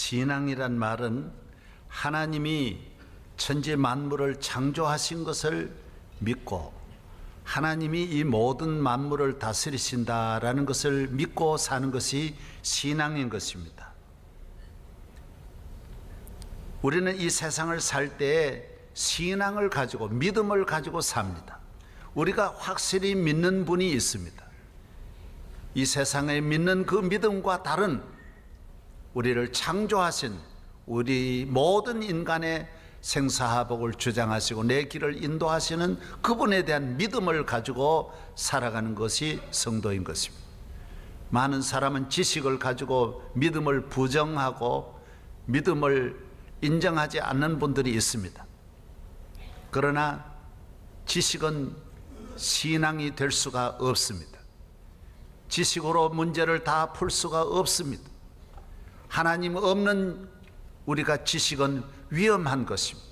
신앙이란 말은 하나님이 천지 만물을 창조하신 것을 믿고 하나님이 이 모든 만물을 다스리신다라는 것을 믿고 사는 것이 신앙인 것입니다. 우리는 이 세상을 살 때 신앙을 가지고 믿음을 가지고 삽니다. 우리가 확실히 믿는 분이 있습니다. 이 세상에 믿는 그 믿음과 다른 우리를 창조하신 우리 모든 인간의 생사화복을 주장하시고 내 길을 인도하시는 그분에 대한 믿음을 가지고 살아가는 것이 성도인 것입니다. 많은 사람은 지식을 가지고 믿음을 부정하고 믿음을 인정하지 않는 분들이 있습니다. 그러나 지식은 신앙이 될 수가 없습니다. 지식으로 문제를 다 풀 수가 없습니다. 하나님 없는 우리가 지식은 위험한 것입니다.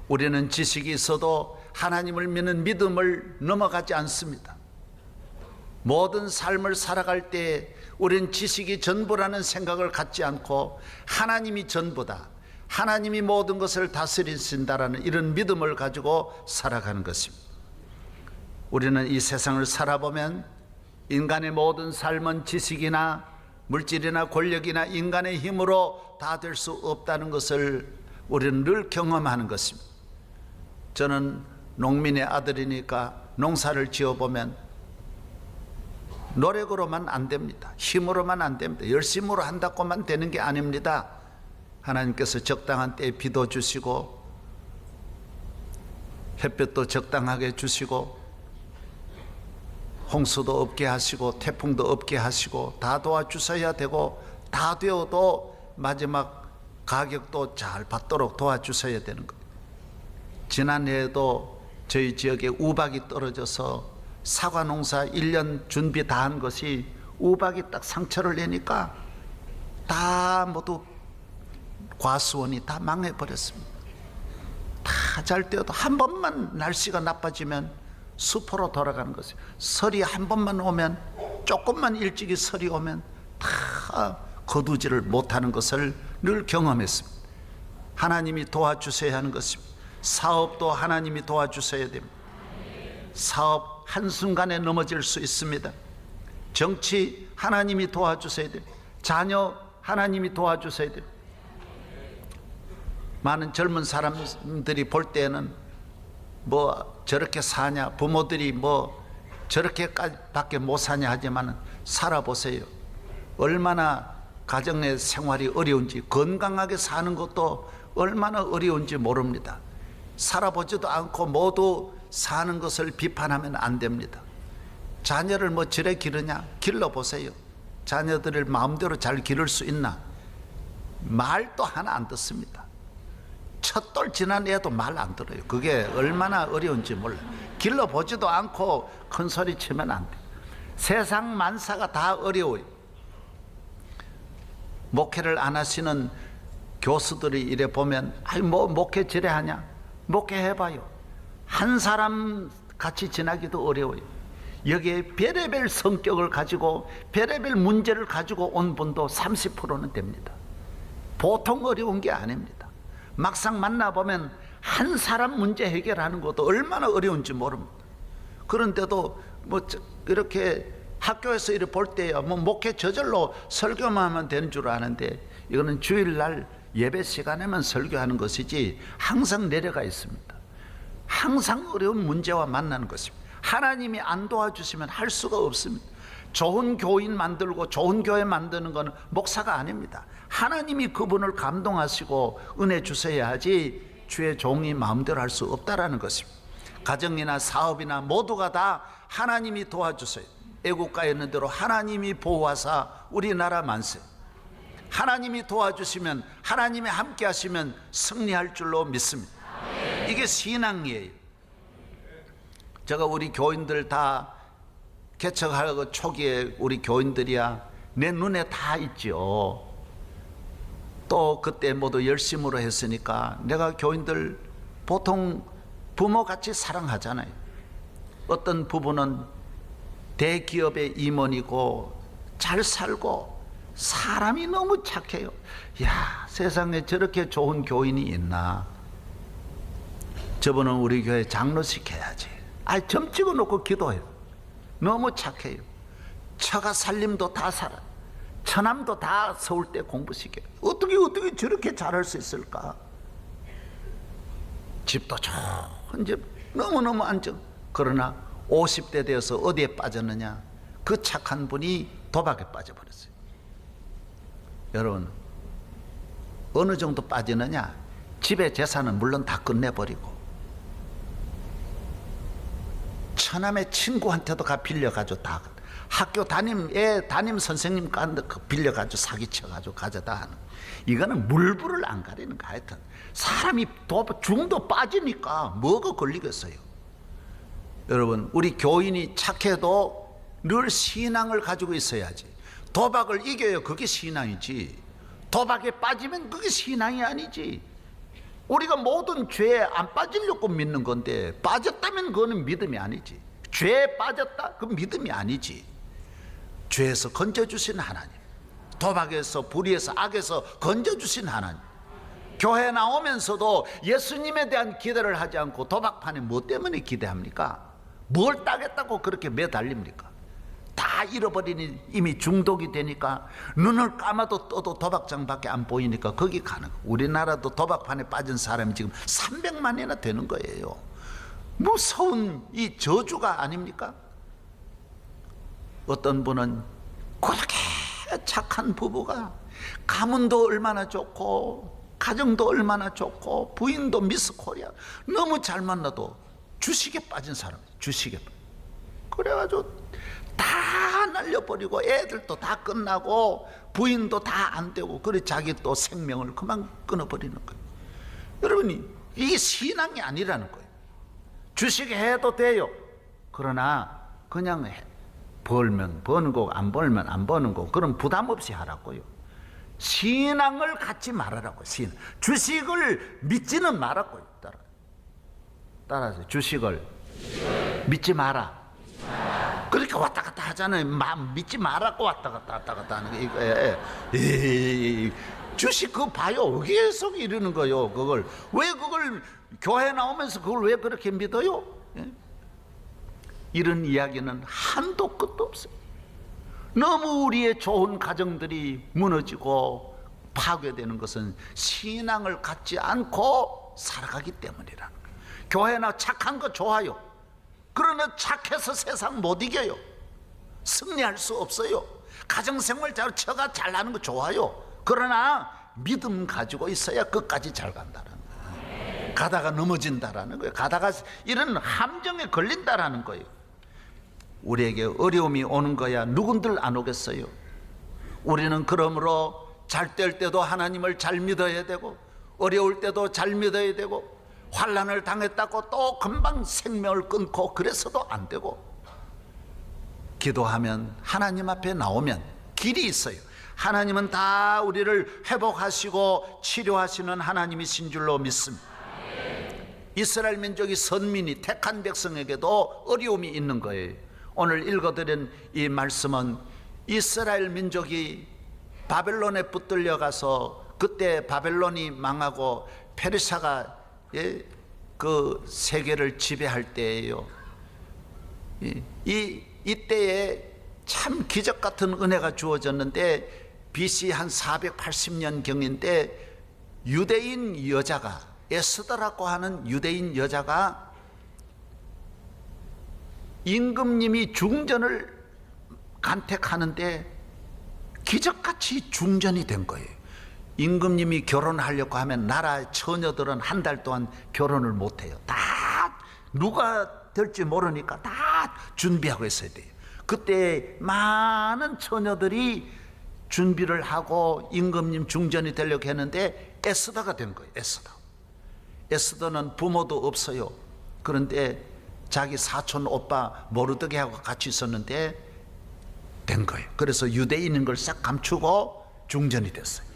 우리는 지식이 있어도 하나님을 믿는 믿음을 넘어가지 않습니다. 모든 삶을 살아갈 때 우리는 지식이 전부라는 생각을 갖지 않고 하나님이 전부다, 하나님이 모든 것을 다스리신다라는 이런 믿음을 가지고 살아가는 것입니다. 우리는 이 세상을 살아보면 인간의 모든 삶은 지식이나 물질이나 권력이나 인간의 힘으로 다 될 수 없다는 것을 우리는 늘 경험하는 것입니다. 저는 농민의 아들이니까 농사를 지어보면 노력으로만 안 됩니다. 힘으로만 안 됩니다. 열심으로 한다고만 되는 게 아닙니다. 하나님께서 적당한 때에 비도 주시고 햇볕도 적당하게 주시고 홍수도 없게 하시고 태풍도 없게 하시고 다 도와주셔야 되고 다 되어도 마지막 가격도 잘 받도록 도와주셔야 되는 거예요. 지난해에도 저희 지역에 우박이 떨어져서 사과 농사 1년 준비 다 한 것이 우박이 딱 상처를 내니까 다 모두 과수원이 다 망해버렸습니다. 다 잘 되어도 한 번만 날씨가 나빠지면 수포로 돌아가는 것이에요. 설이 한 번만 오면, 조금만 일찍이 설이 오면 다 거두지를 못하는 것을 늘 경험했습니다. 하나님이 도와주셔야 하는 것입니다. 사업도 하나님이 도와주셔야 됩니다. 사업 한순간에 넘어질 수 있습니다. 정치 하나님이 도와주셔야 됩니다. 자녀 하나님이 도와주셔야 됩니다. 많은 젊은 사람들이 볼 때는 뭐 저렇게 사냐, 부모들이 뭐 저렇게밖에 못 사냐 하지만 살아보세요. 얼마나 가정 내 생활이 어려운지, 건강하게 사는 것도 얼마나 어려운지 모릅니다. 살아보지도 않고 모두 사는 것을 비판하면 안 됩니다. 자녀를 뭐 저래 기르냐? 길러보세요. 자녀들을 마음대로 잘 기를 수 있나? 말도 하나 안 듣습니다. 첫 돌 지난 애도 말 안 들어요. 그게 얼마나 어려운지 몰라요. 길러보지도 않고 큰 소리 치면 안 돼요. 세상 만사가 다 어려워요. 목회를 안 하시는 교수들이 이래 보면 뭐 목회 저래 하냐? 목회해봐요. 한 사람 같이 지나기도 어려워요. 여기에 별의별 성격을 가지고 별의별 문제를 가지고 온 분도 30%는 됩니다. 보통 어려운 게 아닙니다. 막상 만나보면 한 사람 문제 해결하는 것도 얼마나 어려운지 모릅니다. 그런데도 뭐 이렇게 학교에서 이렇게 볼 때야 뭐 목회 저절로 설교만 하면 되는 줄 아는데, 이거는 주일날 예배 시간에만 설교하는 것이지 항상 내려가 있습니다. 항상 어려운 문제와 만나는 것입니다. 하나님이 안 도와주시면 할 수가 없습니다. 좋은 교인 만들고 좋은 교회 만드는 것은 목사가 아닙니다. 하나님이 그분을 감동하시고 은혜 주셔야 하지 주의 종이 마음대로 할 수 없다라는 것입니다. 가정이나 사업이나 모두가 다 하나님이 도와주세요. 애국가에 있는 대로 하나님이 보호하사 우리나라 만세. 하나님이 도와주시면, 하나님이 함께 하시면 승리할 줄로 믿습니다. 이게 신앙이에요. 제가 우리 교인들 다 개척하고 초기에 우리 교인들이야 내 눈에 다 있죠. 또 그때 모두 열심으로 했으니까 내가 교인들 보통 부모같이 사랑하잖아요. 어떤 부부는 대기업의 임원이고 잘 살고 사람이 너무 착해요. 야, 세상에 저렇게 좋은 교인이 있나. 저분은 우리 교회 장로식 해야지. 점 찍어놓고 기도해요. 너무 착해요. 처가 살림도 다 살아. 처남도 다 서울대 공부시켜요. 어떻게 저렇게 잘할 수 있을까? 집도 좋은 집, 너무너무 안정. 그러나 50대 되어서 어디에 빠졌느냐? 그 착한 분이 도박에 빠져버렸어요. 여러분, 어느 정도 빠지느냐? 집의 재산은 물론 다 끝내버리고 처남의 친구한테도 가 빌려가지고 다 학교 애 담임 선생님 빌려가지고 사기쳐가지고 가져다 하는. 이거는 물불을 안 가리는 거. 하여튼 사람이 중도 빠지니까 뭐가 걸리겠어요. 여러분, 우리 교인이 착해도 늘 신앙을 가지고 있어야지. 도박을 이겨야 그게 신앙이지. 도박에 빠지면 그게 신앙이 아니지. 우리가 모든 죄에 안 빠지려고 믿는 건데, 빠졌다면 그거는 믿음이 아니지. 죄에 빠졌다? 그건 믿음이 아니지. 죄에서 건져주신 하나님, 도박에서, 불의에서, 악에서 건져주신 하나님. 교회 나오면서도 예수님에 대한 기대를 하지 않고 도박판에 뭐 때문에 기대합니까? 뭘 따겠다고 그렇게 매달립니까? 다 잃어버리니 이미 중독이 되니까 눈을 감아도 떠도 도박장밖에 안 보이니까 거기 가는 거예요. 우리나라도 도박판에 빠진 사람이 지금 300만이나 되는 거예요. 무서운 이 저주가 아닙니까? 어떤 분은 그렇게 착한 부부가 가문도 얼마나 좋고 가정도 얼마나 좋고 부인도 미스 코리아 너무 잘 만나도 주식에 빠진 사람이에요. 주식에. 그래가지고 다 날려버리고 애들도 다 끝나고 부인도 다 안 되고 그래 자기 또 생명을 그만 끊어버리는 거예요. 여러분이 이게 신앙이 아니라는 거예요. 주식 해도 돼요. 그러나 그냥 벌면 버는 거고 안 벌면 안 버는 거고 그럼 부담 없이 하라고요. 신앙을 갖지 말아라고. 주식을 믿지는 말았고요. 따라서 주식을 믿지 마라. 그렇게 왔다 갔다 하잖아요. 믿지 말라고 왔다 갔다 하는 게. 주식 그거 봐요. 계속 이러는 거요. 그걸 교회 나오면서 그걸 왜 그렇게 믿어요? 예? 이런 이야기는 한도 끝도 없어요. 너무 우리의 좋은 가정들이 무너지고 파괴되는 것은 신앙을 갖지 않고 살아가기 때문이라는 거예요. 교회나 착한 거 좋아요. 그러나 착해서 세상 못 이겨요. 승리할 수 없어요. 가정생활 처가 잘나는 거 좋아요. 그러나 믿음 가지고 있어야 끝까지 잘 간다는 거예요. 가다가 넘어진다라는 거예요. 가다가 이런 함정에 걸린다라는 거예요. 우리에게 어려움이 오는 거야 누군들 안 오겠어요? 우리는 그러므로 잘 될 때도 하나님을 잘 믿어야 되고 어려울 때도 잘 믿어야 되고 환난을 당했다고 또 금방 생명을 끊고 그래서도 안 되고 기도하면 하나님 앞에 나오면 길이 있어요. 하나님은 다 우리를 회복하시고 치료하시는 하나님이신 줄로 믿습니다. 이스라엘 민족이 선민이 택한 백성에게도 어려움이 있는 거예요. 오늘 읽어드린 이 말씀은 이스라엘 민족이 바벨론에 붙들려 가서 그때 바벨론이 망하고 페르시아가 그 세계를 지배할 때예요. 이때에 참 기적 같은 은혜가 주어졌는데 BC 한 480년 경인데 유대인 여자가 에스더라고 하는 유대인 여자가 임금님이 중전을 간택하는데 기적같이 중전이 된 거예요. 임금님이 결혼하려고 하면 나라 처녀들은 한 달 동안 결혼을 못해요. 다 누가 될지 모르니까 다 준비하고 있어야 돼요. 그때 많은 처녀들이 준비를 하고 임금님 중전이 되려고 했는데 에스더가 된 거예요. 에스더는 부모도 없어요. 그런데 자기 사촌 오빠 모르드게하고 같이 있었는데 된 거예요. 그래서 유대인인 걸 싹 감추고 중전이 됐어요.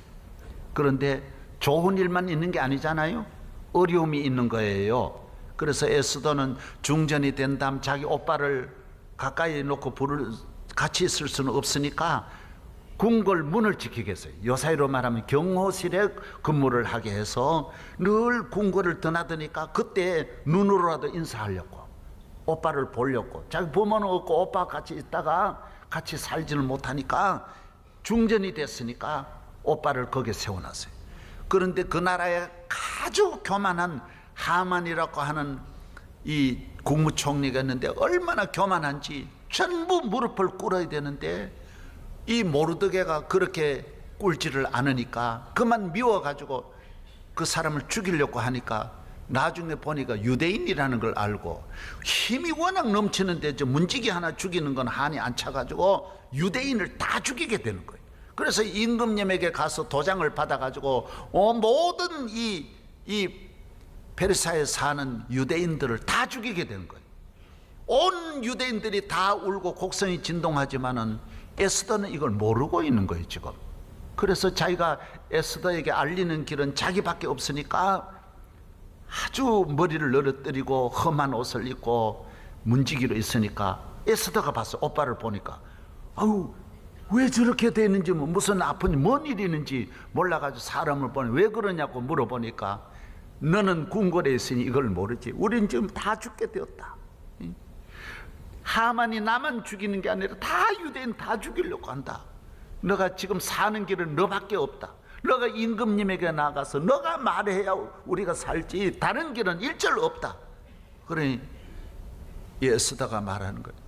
그런데 좋은 일만 있는 게 아니잖아요. 어려움이 있는 거예요. 그래서 에스더는 중전이 된 다음 자기 오빠를 가까이 놓고 같이 있을 수는 없으니까 궁궐 문을 지키게 했어요. 요사이로 말하면 경호실에 근무를 하게 해서 늘 궁궐을 드나드니까 그때 눈으로라도 인사하려고, 오빠를 보려고. 자기 부모는 없고 오빠 같이 있다가 같이 살지를 못하니까 중전이 됐으니까 오빠를 거기에 세워놨어요. 그런데 그 나라에 아주 교만한 하만이라고 하는 이 국무총리가 있는데, 얼마나 교만한지 전부 무릎을 꿇어야 되는데 이 모르드게가 그렇게 꿇지를 않으니까 그만 미워가지고 그 사람을 죽이려고 하니까 나중에 보니까 유대인이라는 걸 알고 힘이 워낙 넘치는데 저 문지기 하나 죽이는 건 한이 안 차가지고 유대인을 다 죽이게 되는 거예요. 그래서 임금님에게 가서 도장을 받아가지고 모든 이 페르사에 사는 유대인들을 다 죽이게 되는 거예요. 온 유대인들이 다 울고 곡성이 진동하지만은 에스더는 이걸 모르고 있는 거예요 지금. 그래서 자기가 에스더에게 알리는 길은 자기밖에 없으니까 아주 머리를 늘어뜨리고 험한 옷을 입고 문지기로 있으니까 에스더가 봤어. 오빠를 보니까 아유, 왜 저렇게 되는지, 무슨 아픈 뭔 일이 있는지 몰라가지고 사람을 보니 왜 그러냐고 물어보니까 너는 궁궐에 있으니 이걸 모르지. 우린 지금 다 죽게 되었다. 하만이 나만 죽이는 게 아니라 다 유대인 다 죽이려고 한다. 너가 지금 사는 길은 너밖에 없다. 너가 임금님에게 나가서 너가 말해야 우리가 살지 다른 길은 일절 없다. 그러니 에스더가 말하는 거예요.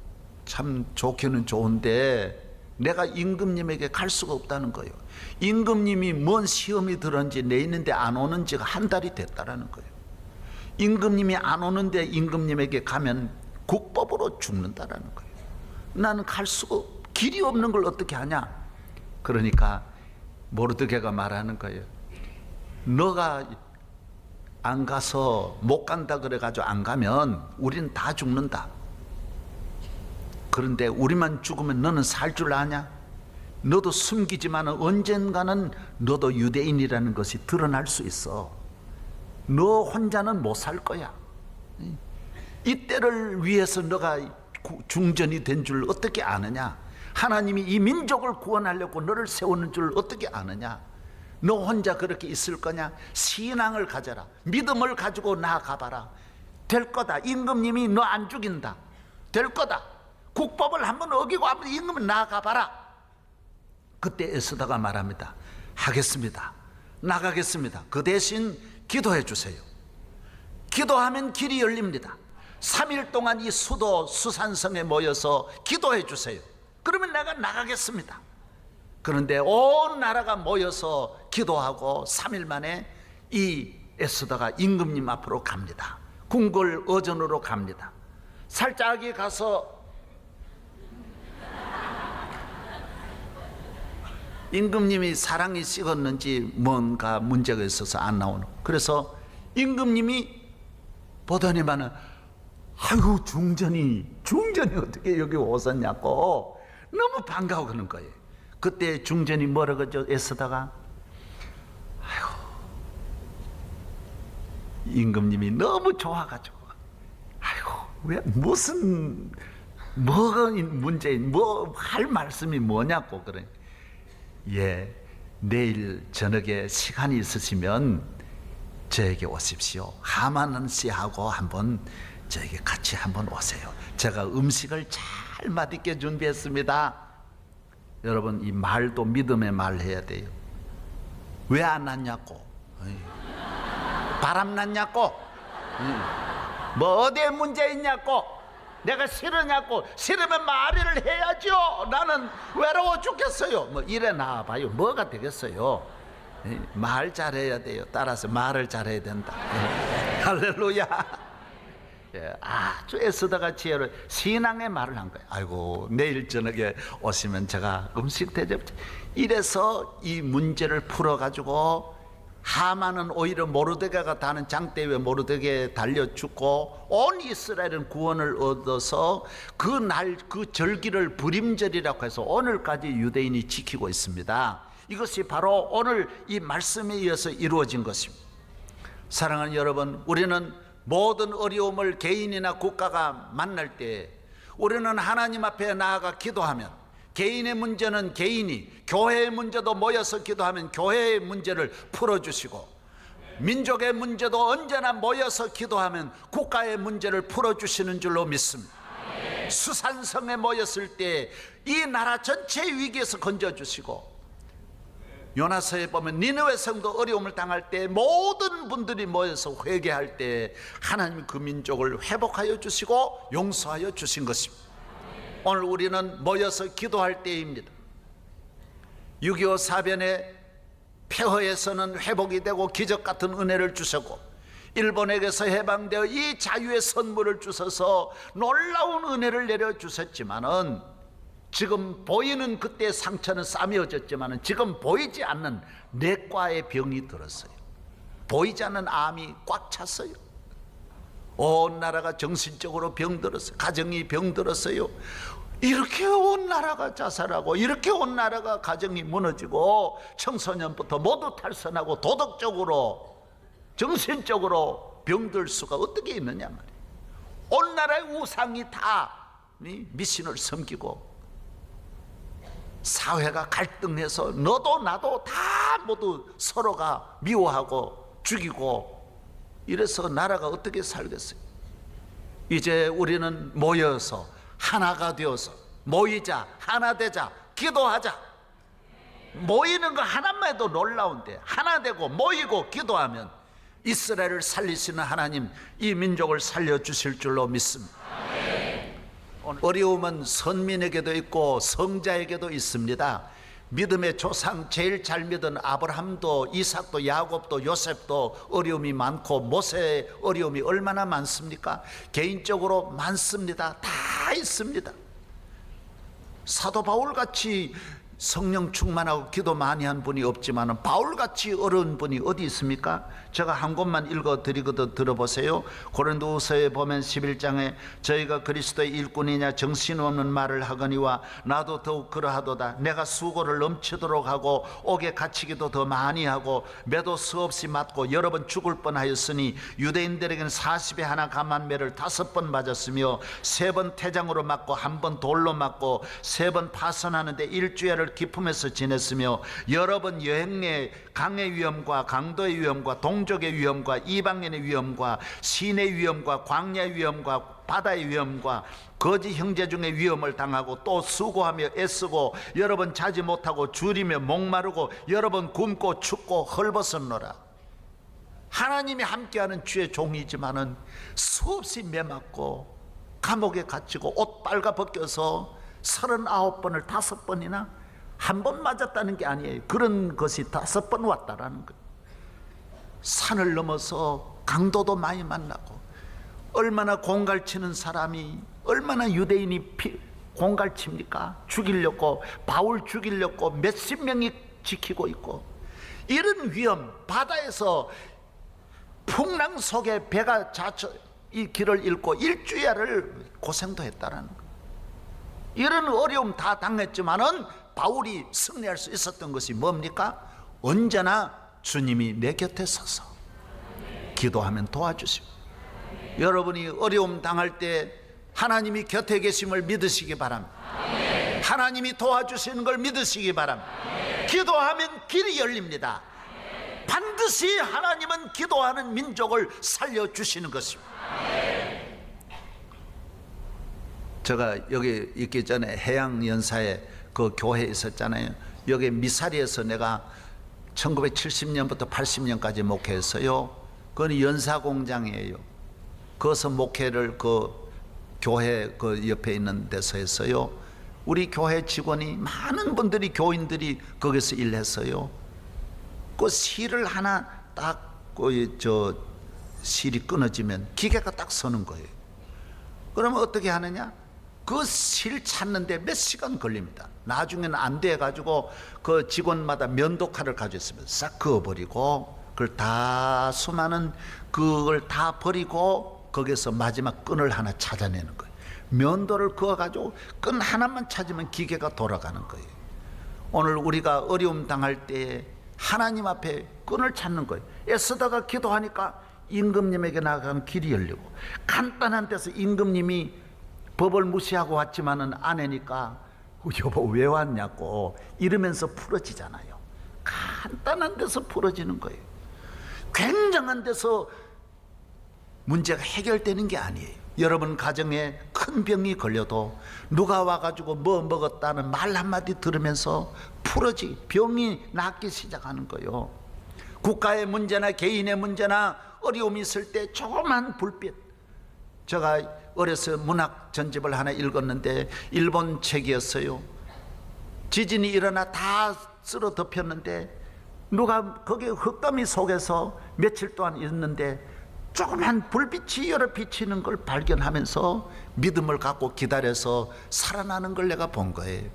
참 좋기는 좋은데 내가 임금님에게 갈 수가 없다는 거예요. 임금님이 뭔 시험이 들었는지 내 있는데 안 오는 지가 한 달이 됐다라는 거예요. 임금님이 안 오는데 임금님에게 가면 국법으로 죽는다라는 거예요. 나는 갈 수가 길이 없는 걸 어떻게 하냐. 그러니까 모르드게가 말하는 거예요. 너가 안 가서 못 간다 그래가지고 안 가면 우린 다 죽는다. 그런데 우리만 죽으면 너는 살 줄 아냐? 너도 숨기지만 언젠가는 너도 유대인이라는 것이 드러날 수 있어. 너 혼자는 못 살 거야. 이때를 위해서 너가 중전이 된 줄 어떻게 아느냐? 하나님이 이 민족을 구원하려고 너를 세우는 줄 어떻게 아느냐? 너 혼자 그렇게 있을 거냐? 신앙을 가져라. 믿음을 가지고 나아가봐라. 될 거다. 임금님이 너 안 죽인다. 될 거다. 국법을 한번 어기고 한번 임금을 나아가봐라. 그때 에스더가 말합니다. 하겠습니다. 나가겠습니다. 그 대신 기도해 주세요. 기도하면 길이 열립니다. 3일 동안 이 수도 수산성에 모여서 기도해 주세요. 그러면 내가 나가겠습니다. 그런데 온 나라가 모여서 기도하고 3일 만에 이 에스더가 임금님 앞으로 갑니다. 궁궐 어전으로 갑니다. 살짝이 가서 임금님이 사랑이 식었는지 뭔가 문제가 있어서 안 나오는. 그래서 임금님이 보더니만은 아이고 중전이 어떻게 여기 오셨냐고 너무 반가워 그러는 거예요. 그때 중전이 뭐라 그러죠? 에스더가 아이고 임금님이 너무 좋아가지고 아이고 왜 무슨 뭐가 문제인 뭐 할 말씀이 뭐냐고 그래. 예, 내일 저녁에 시간이 있으시면 저에게 오십시오. 하만 씨하고 한번 저에게 같이 한번 오세요. 제가 음식을 잘 맛있게 준비했습니다. 여러분 이 말도 믿음의 말 해야 돼요. 왜 안 났냐고, 바람 났냐고, 뭐 어디에 문제 있냐고, 내가 싫으냐고. 싫으면 말을 해야죠. 나는 외로워 죽겠어요. 뭐 이래 나와봐요. 뭐가 되겠어요. 말 잘해야 돼요. 따라서 말을 잘해야 된다. 할렐루야. 아주 에스더가 지혜로 신앙의 말을 한 거예요. 아이고 내일 저녁에 오시면 제가 음식 대접. 이래서 이 문제를 풀어가지고 하만은 오히려 모르드게가 다는 장대 위에 모르드게에 달려 죽고 온 이스라엘은 구원을 얻어서 그날 그 절기를 부림절이라고 해서 오늘까지 유대인이 지키고 있습니다. 이것이 바로 오늘 이 말씀에 의해서 이루어진 것입니다. 사랑하는 여러분, 우리는 모든 어려움을 개인이나 국가가 만날 때 우리는 하나님 앞에 나아가 기도하면 개인의 문제는 개인이, 교회의 문제도 모여서 기도하면 교회의 문제를 풀어주시고, 민족의 문제도 언제나 모여서 기도하면 국가의 문제를 풀어주시는 줄로 믿습니다. 수산성에 모였을 때 이 나라 전체의 위기에서 건져주시고, 요나서에 보면 니느웨 성도 어려움을 당할 때 모든 분들이 모여서 회개할 때 하나님 그 민족을 회복하여 주시고 용서하여 주신 것입니다. 오늘 우리는 모여서 기도할 때입니다. 6.25 사변의 폐허에서는 회복이 되고 기적 같은 은혜를 주셨고, 일본에게서 해방되어 이 자유의 선물을 주셔서 놀라운 은혜를 내려주셨지만은, 지금 보이는 그때 상처는 싸매어졌지만은 지금 보이지 않는 내과의 병이 들었어요. 보이지 않는 암이 꽉 찼어요. 온 나라가 정신적으로 병들었어요. 가정이 병들었어요. 이렇게 온 나라가 자살하고, 이렇게 온 나라가 가정이 무너지고, 청소년부터 모두 탈선하고 도덕적으로 정신적으로 병들 수가 어떻게 있느냐 말이에요. 온 나라의 우상이 다 미신을 섬기고, 사회가 갈등해서 너도 나도 다 모두 서로가 미워하고 죽이고, 이래서 나라가 어떻게 살겠어요? 이제 우리는 모여서 하나가 되어서 모이자, 하나 되자, 기도하자. 모이는 거 하나만 해도 놀라운데, 하나 되고 모이고 기도하면 이스라엘을 살리시는 하나님, 이 민족을 살려주실 줄로 믿습니다. 어려움은 선민에게도 있고 성자에게도 있습니다. 믿음의 조상, 제일 잘 믿은 아브라함도 이삭도 야곱도 요셉도 어려움이 많고, 모세의 어려움이 얼마나 많습니까? 개인적으로 많습니다. 다 있습니다. 사도 바울같이 성령 충만하고 기도 많이 한 분이 없지만 바울같이 어려운 분이 어디 있습니까? 제가 한 곳만 읽어드리거든 들어보세요. 고린도후서에 보면 11장에 저희가 그리스도의 일꾼이냐 정신없는 말을 하거니와 나도 더욱 그러하도다. 내가 수고를 넘치도록 하고 옥에 갇히기도 더 많이 하고 매도 수없이 맞고 여러 번 죽을 뻔하였으니 유대인들에게는 40에 하나 감한매를 5번 맞았으며 3번 태장으로 맞고 1번 돌로 맞고 3번 파선하는데 일주일을 기품에서 지냈으며 여러 번 여행 내 강의 위험과 강도의 위험과 동족의 위험과 이방인의 위험과 시내 위험과 광야의 위험과 바다의 위험과 거지 형제 중에 위험을 당하고 또 수고하며 애쓰고 여러 번 자지 못하고 줄이며 목마르고 여러 번 굶고 춥고 헐벗었노라. 하나님이 함께하는 주의 종이지만은 수없이 매맞고 감옥에 갇히고 옷 빨가 벗겨서 39번을 5번이나 한 번 맞았다는 게 아니에요. 그런 것이 5번 왔다라는 거예요. 산을 넘어서 강도도 많이 만나고, 얼마나 공갈치는 사람이, 얼마나 유대인이 공갈칩니까? 죽이려고, 바울 죽이려고 몇십 명이 지키고 있고, 이런 위험, 바다에서 풍랑 속에 배가 자처 이 길을 잃고 일주일을 고생도 했다라는 거예요. 이런 어려움 다 당했지만은 바울이 승리할 수 있었던 것이 뭡니까? 언제나 주님이 내 곁에 서서 기도하면 도와주시고, 여러분이 어려움 당할 때 하나님이 곁에 계심을 믿으시기 바랍니다. 하나님이 도와주시는 걸 믿으시기 바랍니다. 기도하면 길이 열립니다. 반드시 하나님은 기도하는 민족을 살려주시는 것입니다. 제가 여기 있기 전에 해양연사에 그 교회에 있었잖아요. 여기 미사리에서 내가 1970년부터 80년까지 목회했어요. 그건 연사공장이에요. 거기서 목회를 그 교회 그 옆에 있는 데서 했어요. 우리 교회 직원이 많은 분들이, 교인들이 거기서 일했어요. 그 실을 하나 딱 저 실이 끊어지면 기계가 딱 서는 거예요. 그러면 어떻게 하느냐? 그 실 찾는데 몇 시간 걸립니다. 나중에는 안 돼 가지고 그 직원마다 면도칼을 가지고 있으면 싹 그어버리고, 그걸 다 수많은 그걸 다 버리고 거기서 마지막 끈을 하나 찾아내는 거예요. 면도를 그어 가지고 끈 하나만 찾으면 기계가 돌아가는 거예요. 오늘 우리가 어려움 당할 때 하나님 앞에 끈을 찾는 거예요. 애쓰다가 기도하니까 임금님에게 나가는 길이 열리고, 간단한 데서 임금님이 법을 무시하고 왔지만은 아내니까 여보 왜 왔냐고 이러면서 풀어지잖아요. 간단한 데서 풀어지는 거예요. 굉장한 데서 문제가 해결되는 게 아니에요. 여러분 가정에 큰 병이 걸려도 누가 와가지고 뭐 먹었다는 말 한마디 들으면서 병이 낫기 시작하는 거예요. 국가의 문제나 개인의 문제나 어려움이 있을 때 조그만 불빛. 제가 어려서 문학 전집을 하나 읽었는데 일본 책이었어요. 지진이 일어나 다 쓸어 덮였는데 누가 거기 흙더미 속에서 며칠 동안 있는데 조그만 불빛이 여러 비치는 걸 발견하면서 믿음을 갖고 기다려서 살아나는 걸 내가 본 거예요.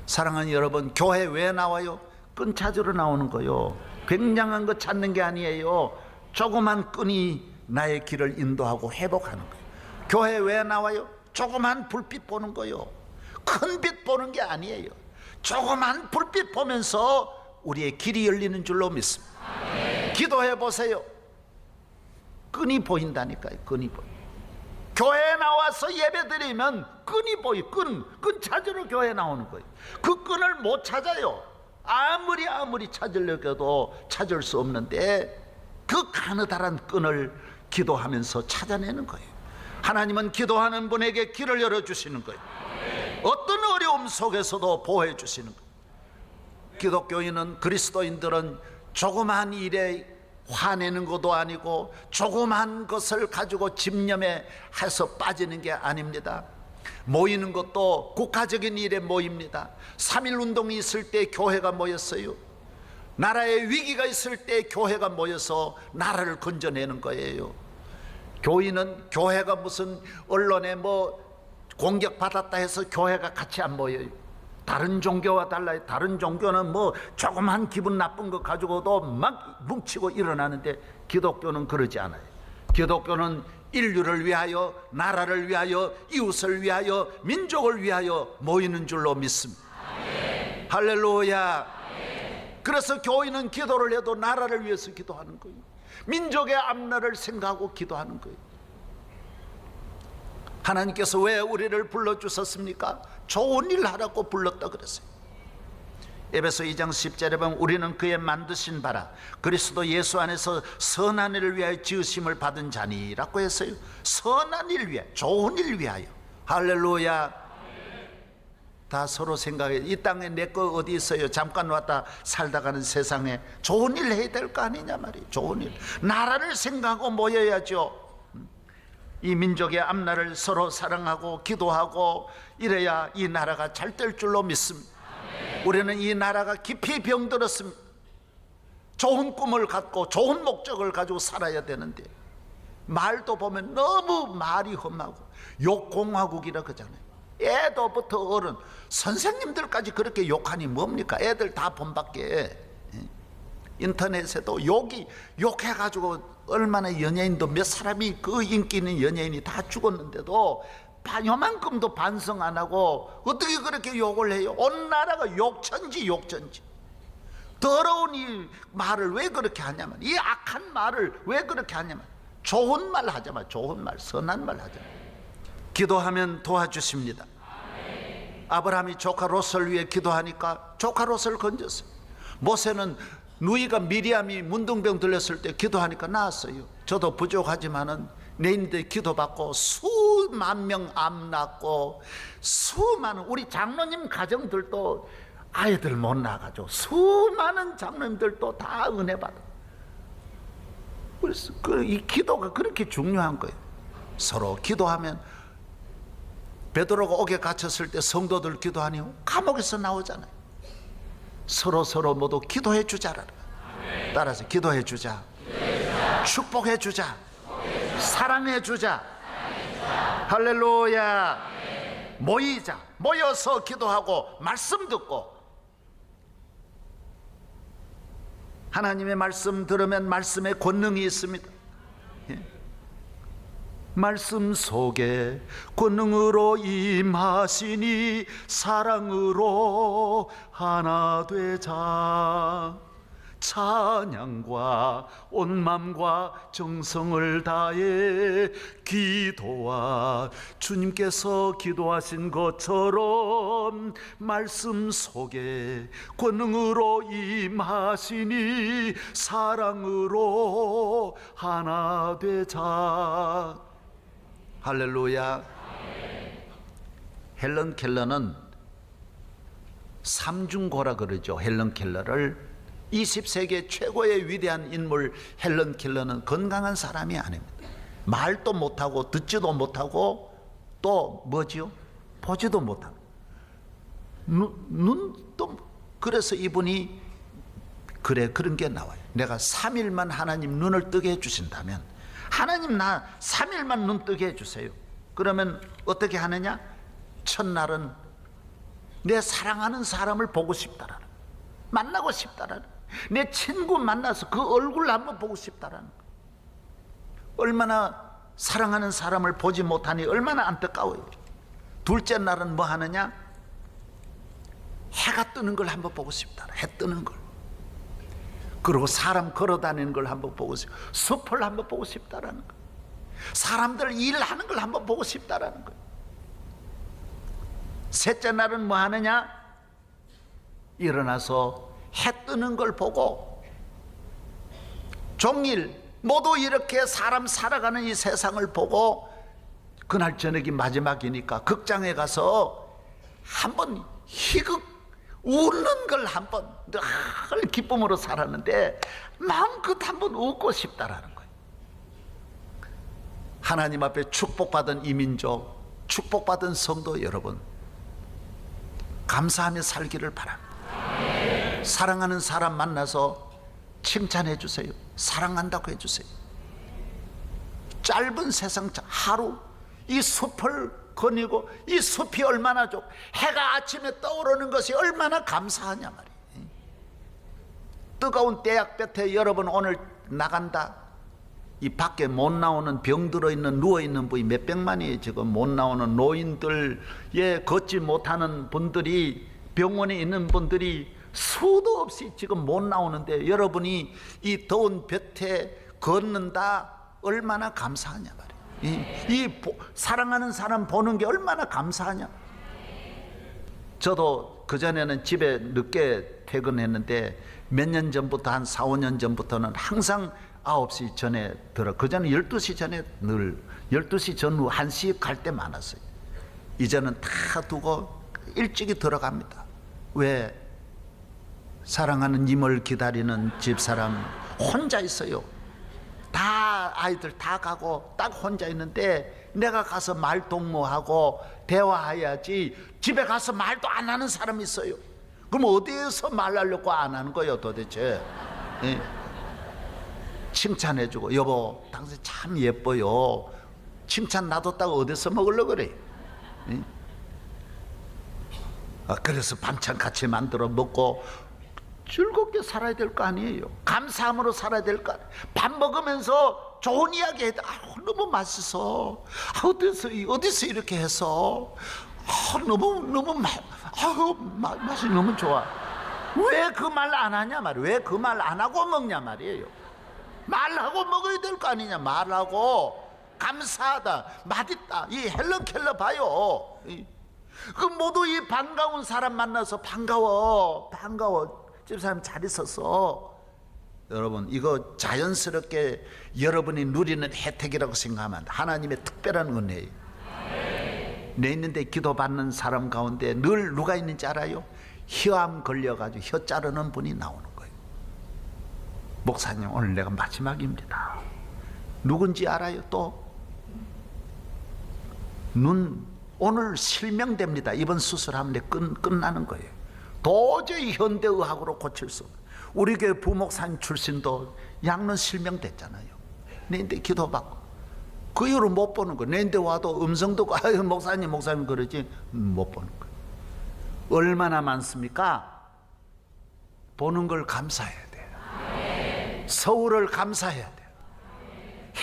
사랑하는 여러분, 교회 왜 나와요? 끈 찾으러 나오는 거요. 굉장한 거 찾는 게 아니에요. 조그만 끈이 나의 길을 인도하고 회복하는 거예요. 교회 왜 나와요? 조그만 불빛 보는 거요. 큰 빛 보는 게 아니에요. 조그만 불빛 보면서 우리의 길이 열리는 줄로 믿습니다. 기도해 보세요. 끈이 보인다니까요. 끈이 보여. 교회에 나와서 예배드리면 끈이 보여. 끈 찾으러 교회에 나오는 거예요. 그 끈을 못 찾아요. 아무리 찾으려고 해도 찾을 수 없는데 그 가느다란 끈을 기도하면서 찾아내는 거예요. 하나님은 기도하는 분에게 길을 열어주시는 거예요. 어떤 어려움 속에서도 보호해 주시는 거예요. 기독교인은, 그리스도인들은 조그만 일에 화내는 것도 아니고 조그만 것을 가지고 집념해 해서 빠지는 게 아닙니다. 모이는 것도 국가적인 일에 모입니다. 3.1 운동이 있을 때 교회가 모였어요. 나라에 위기가 있을 때 교회가 모여서 나라를 건져내는 거예요. 교인은 교회가 무슨 언론에 뭐 공격받았다 해서 교회가 같이 안 모여요. 다른 종교와 달라요. 다른 종교는 뭐 조그만 기분 나쁜 거 가지고도 막 뭉치고 일어나는데 기독교는 그러지 않아요. 기독교는 인류를 위하여, 나라를 위하여, 이웃을 위하여, 민족을 위하여 모이는 줄로 믿습니다. 아멘. 할렐루야. 아멘. 그래서 교인은 기도를 해도 나라를 위해서 기도하는 거예요. 민족의 앞날을 생각하고 기도하는 거예요. 하나님께서 왜 우리를 불러주셨습니까? 좋은 일 하라고 불렀다 그랬어요. 에베소 2장 10절에 보면 우리는 그의 만드신 바라 그리스도 예수 안에서 선한 일을 위하여 지으심을 받은 자니라고 했어요. 선한 일 위하여, 좋은 일 위하여. 할렐루야. 다 서로 생각해. 이 땅에 내 거 어디 있어요? 잠깐 왔다 살다 가는 세상에 좋은 일 해야 될 거 아니냐 말이에요. 좋은 일. 나라를 생각하고 모여야죠. 이 민족의 앞날을 서로 사랑하고 기도하고 이래야 이 나라가 잘 될 줄로 믿습니다. 우리는 이 나라가 깊이 병들었습니다. 좋은 꿈을 갖고 좋은 목적을 가지고 살아야 되는데 말도 보면 너무 말이 험하고 욕공화국이라 그러잖아요. 애도부터 어른, 선생님들까지 그렇게 욕하니 뭡니까? 애들 다 본밖에. 인터넷에도 욕해가지고 얼마나 연예인도 몇 사람이 그 인기 있는 연예인이 다 죽었는데도 요만큼도 반성 안 하고 어떻게 그렇게 욕을 해요? 온 나라가 욕천지. 더러운 이 말을 왜 그렇게 하냐면, 이 악한 말을 왜 그렇게 하냐면 좋은 말 하자마자, 좋은 말, 선한 말 하자. 기도하면 도와주십니다. 아브라함이 조카 롯을 위해 기도하니까 조카 롯을 건졌어요. 모세는 누이가 미리암이 문둥병 들렸을 때 기도하니까 나았어요. 저도 부족하지만은 내인들 기도받고 수만 명 암 낳고 수많은 우리 장로님 가정들도 아이들 못 낳아가지고 수많은 장로님들도 다 은혜 받아. 그래서 이 기도가 그렇게 중요한 거예요. 서로 기도하면 베드로가 옥에 갇혔을 때 성도들 기도하니 감옥에서 나오잖아요. 서로 모두 기도해 주자라. 따라서 기도해 주자. 축복해 주자. 사랑해 주자. 할렐루야. 모이자. 모여서 기도하고 말씀 듣고, 하나님의 말씀 들으면 말씀에 권능이 있습니다. 말씀 속에 권능으로 임하시니 사랑으로 하나 되자. 찬양과 온 맘과 정성을 다해 기도와 주님께서 기도하신 것처럼 말씀 속에 권능으로 임하시니 사랑으로 하나 되자. 할렐루야. 헬런 켈러는 삼중고라 그러죠. 헬런 켈러를 20세기 최고의 위대한 인물 헬런 켈러는 건강한 사람이 아닙니다. 말도 못하고 듣지도 못하고 또 뭐지요? 보지도 못하고 눈도. 그래서 이분이 그런 게 나와요. 내가 3일만 하나님 눈을 뜨게 해주신다면, 하나님 나 3일만 눈 뜨게 해주세요. 그러면 어떻게 하느냐? 첫날은 내 사랑하는 사람을 보고 싶다라는, 만나고 싶다라는, 내 친구 만나서 그 얼굴 한번 보고 싶다라는 거. 얼마나 사랑하는 사람을 보지 못하니 얼마나 안타까워요. 둘째 날은 뭐 하느냐? 해가 뜨는 걸 한번 보고 싶다. 해 뜨는 걸. 그리고 사람 걸어다니는 걸 한번 보고 싶다. 숲을 한번 보고 싶다라는 거. 사람들 일하는 걸 한번 보고 싶다라는 거. 셋째 날은 뭐 하느냐? 일어나서 해 뜨는 걸 보고 종일 모두 이렇게 사람 살아가는 이 세상을 보고, 그날 저녁이 마지막이니까 극장에 가서 한번 희극 웃는 걸 한번, 늘 기쁨으로 살았는데 마음껏 한번 웃고 싶다라는 거예요. 하나님 앞에 축복받은 이민족, 축복받은 성도 여러분, 감사하며 살기를 바랍니다. 사랑하는 사람 만나서 칭찬해 주세요. 사랑한다고 해주세요. 짧은 세상 하루 이 숲을 거니고, 이 숲이 얼마나 좋고 해가 아침에 떠오르는 것이 얼마나 감사하냐 말이에요. 뜨거운 떼약볕에 여러분 오늘 나간다, 이 밖에 못 나오는 병 들어있는 누워있는 분이 몇백만이 지금 못 나오는 노인들, 걷지 못하는 분들이, 병원에 있는 분들이 수도 없이 지금 못 나오는데, 여러분이 이 더운 볕에 걷는다, 얼마나 감사하냐 말이에요. 사랑하는 사람 보는 게 얼마나 감사하냐. 저도 그전에는 집에 늦게 퇴근했는데 몇 년 전부터, 한 4, 5년 전부터는 항상 9시 전에 그전에 12시 전에, 늘 12시 전후 1시 갈 때 많았어요. 이제는 다 두고 일찍이 들어갑니다. 왜? 사랑하는 님을 기다리는 집사람 혼자 있어요. 다 아이들 다 가고 딱 혼자 있는데, 내가 가서 말 동무하고 대화해야지 집에 가서 말도 안 하는 사람이 있어요. 그럼 어디에서 말하려고 안 하는 거예요 도대체? 예? 칭찬해주고, 여보 당신 참 예뻐요. 칭찬 놔뒀다가 어디서 먹으려고 그래? 예? 그래서 반찬 같이 만들어 먹고 즐겁게 살아야 될 거 아니에요. 감사함으로 살아야 될 거 아니에요. 밥 먹으면서 좋은 이야기 해도 너무 맛있어. 어디서 이렇게 해서 맛이 너무 좋아. 왜 그 말 안 하냐 말이에요. 왜 그 말 안 하고 먹냐 말이에요. 말하고 먹어야 될 거 아니냐. 말하고 감사하다, 맛있다. 이 헬런 켈러 봐요. 그 모두 이 반가운 사람 만나서 반가워 집사람 잘 있었어. 여러분, 이거 자연스럽게 여러분이 누리는 혜택이라고 생각하면 하나님의 특별한 은혜예요. 내 있는데 기도받는 사람 가운데 늘 누가 있는지 알아요? 혀암 걸려가지고 혀 자르는 분이 나오는 거예요. 목사님 오늘 내가 마지막입니다. 누군지 알아요? 또 오늘 실명됩니다. 이번 수술하면 끝나는 거예요. 도저히 현대의학으로 고칠 수 없어요. 우리 교회 부목사님 출신도 양론 실명됐잖아요. 내인데 기도받고 그 이후로 못 보는 거예요. 내인데 와도 음성 듣고 목사님 그러지 못 보는 거예요. 얼마나 많습니까? 보는 걸 감사해야 돼요. 서울을 감사해야 돼요.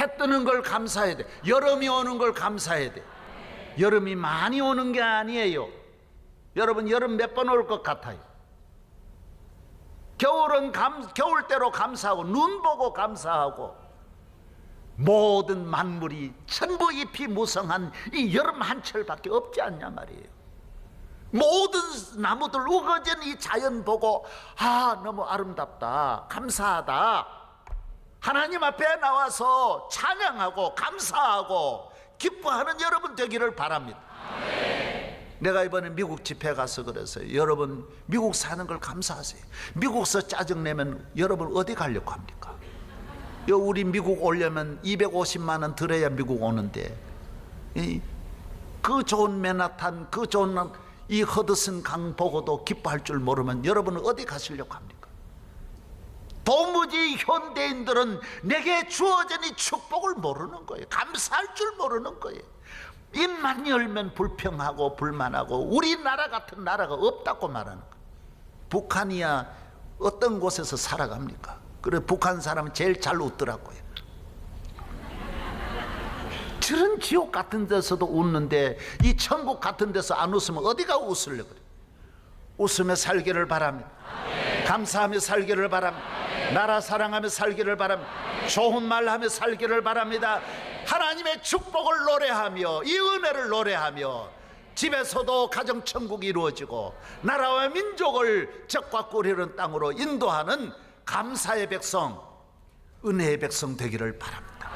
해 뜨는 걸 감사해야 돼요. 여름이 오는 걸 감사해야 돼요. 여름이 많이 오는 게 아니에요. 여러분 여름 몇 번 올 것 같아요? 겨울은 겨울대로 감사하고 눈 보고 감사하고 모든 만물이 전부 잎이 무성한 이 여름 한철밖에 없지 않냐 말이에요. 모든 나무들 우거진 이 자연 보고 너무 아름답다, 감사하다, 하나님 앞에 나와서 찬양하고 감사하고 기뻐하는 여러분 되기를 바랍니다. 내가 이번에 미국 집회 가서 그랬어요. 여러분 미국 사는 걸 감사하세요. 미국서 짜증내면 여러분 어디 가려고 합니까? 우리 미국 오려면 250만 원 들어야 미국 오는데 그 좋은 맨하탄, 그 좋은 이 허드슨 강 보고도 기뻐할 줄 모르면 여러분은 어디 가시려고 합니까? 도무지 현대인들은 내게 주어진 이 축복을 모르는 거예요. 감사할 줄 모르는 거예요. 입만 열면 불평하고 불만하고 우리나라 같은 나라가 없다고 말하는 거예요. 북한이야 어떤 곳에서 살아갑니까? 그래 북한 사람은 제일 잘 웃더라고요. 저런 지옥 같은 데서도 웃는데 이 천국 같은 데서 안 웃으면 어디가 웃으려고 그래? 웃으며 살기를 바랍니다. 감사하며 살기를 바랍니다. 나라 사랑하며 살기를 바랍니다. 좋은 말 하며 살기를 바랍니다. 하나님의 축복을 노래하며 이 은혜를 노래하며 집에서도 가정천국이 이루어지고 나라와 민족을 적과 꿀이는 땅으로 인도하는 감사의 백성, 은혜의 백성 되기를 바랍니다.